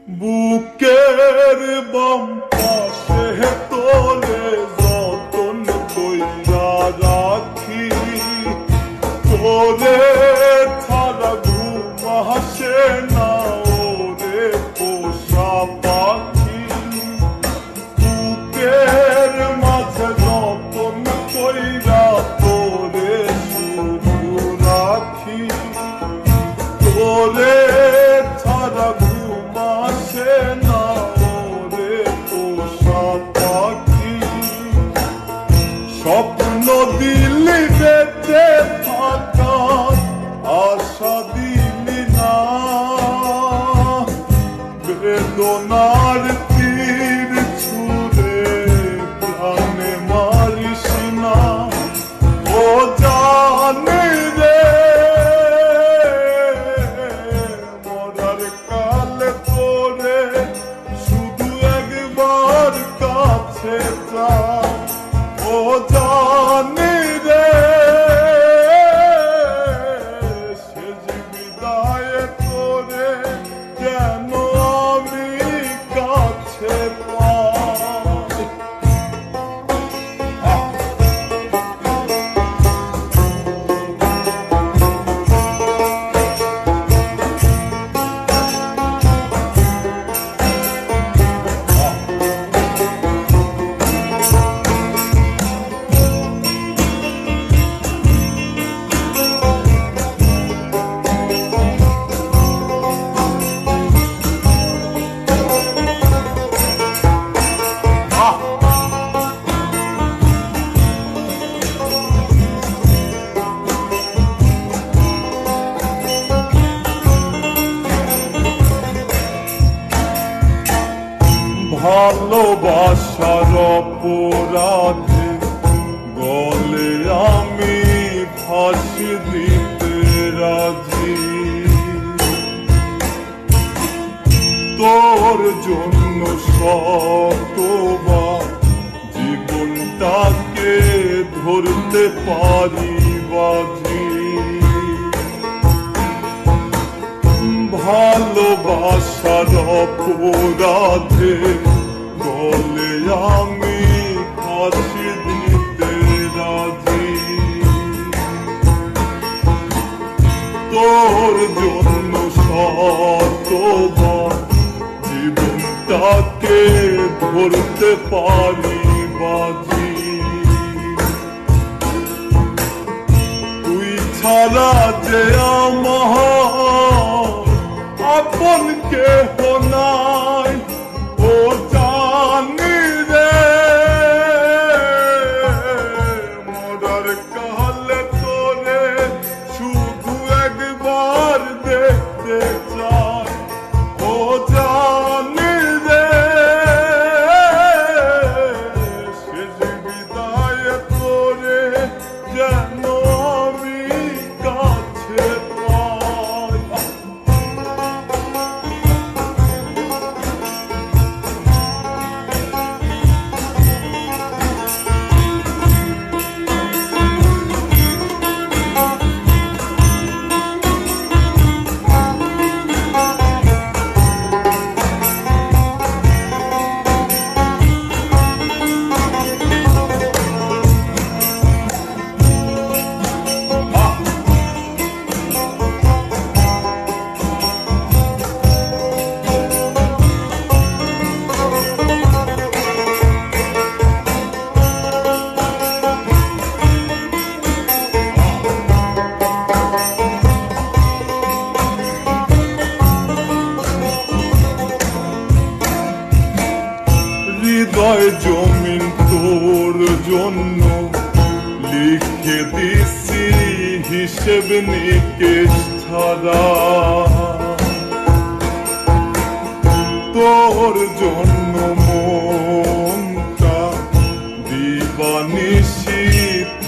বুকের বাম পাশে তোরে যতন কইরা রাখি, তোরে ছাড়া ঘুম আসে না ওরে পোষা পাখি। বুকের মাঝে যতন কইরা তোরে শুধু রাখি, তোরে ছাড়া আসে না ওরে পোষা পাখি। স্বপ্ন দিলি বেঁচে থাকার আশা দিলি না, বেদনার তীর ছুঁড়ে প্রাণে মারিস না। ও জানি রে মরার কালে তোরে শুধু একবার কাছে যা। ও জানি রে শেষ বিদায়ে তোরে যেন আমি কাছে পাই। ভালোবাসার অপরাধে গলে আমি ফাঁসি দিতে রাজি, তোর জন্য শতবার জীবনটাকে ধরতে পারি বাজি। ভালোবাসার অপরাধে গলে আমি ফাঁসি দিতে রাজি, তোর জন্য শতবার জীবনটাকে ধরতে পারি বাজি। তুই ছাড়া যে আমার আপন কেহ নাই, ও জানি রে মরার কালে তোরে শুধু একবার দেখতে চাই। ও জানি রে শেষ বিদায়ে তোরে যেন আমি কাছে পাই। হৃদয় জমিন তোর জন্য লিখে দিছি হিসেব নিকেশ ছাড়া, তোর জন্য মনটা দিবানিশি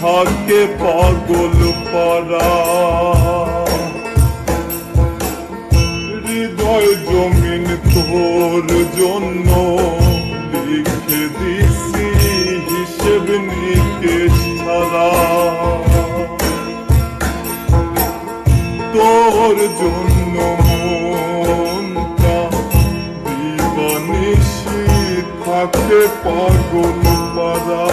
থাকে পাগল পারা। হৃদয় জমিন তোর জন্য লিখে দিছি হিসেব নিকেশ ছাড়া, তোর জন্য মনটা পাগল পারা।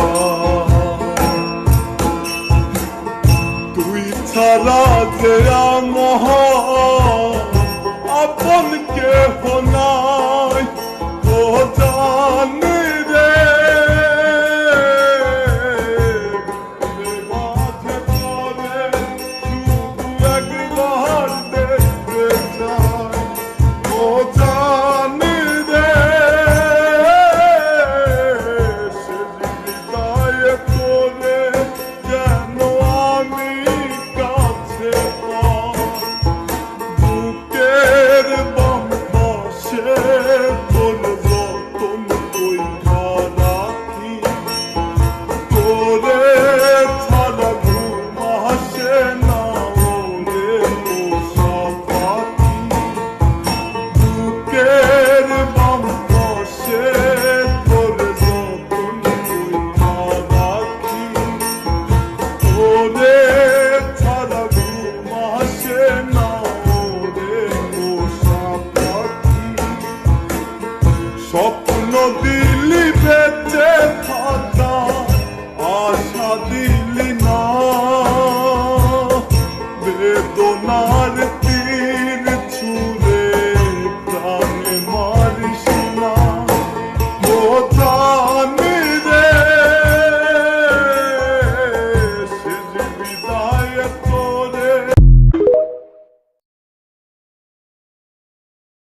তুই ছাড়া যে আমার আপন কেহ নাই, ও জানি রে মাঝে পরে শুধু একবার দেখতে চাই, ও জানি রে সে হৃদয়ে পড়ে যেন আমি কাছে পাই। বুকের বাম পাশে তোর যতন কইরা রাখি, তোরে ছাড়া ঘুম আসে না ওরে পোষা পাখি। বুকের বাম পাশে তোর যতন কইরা রাখি, তোরে ছাড়া ঘুম আসে না ওরে পোষা পাখি। স্বপ্ন দিলি বেঁচে থাকা, আশা দিলি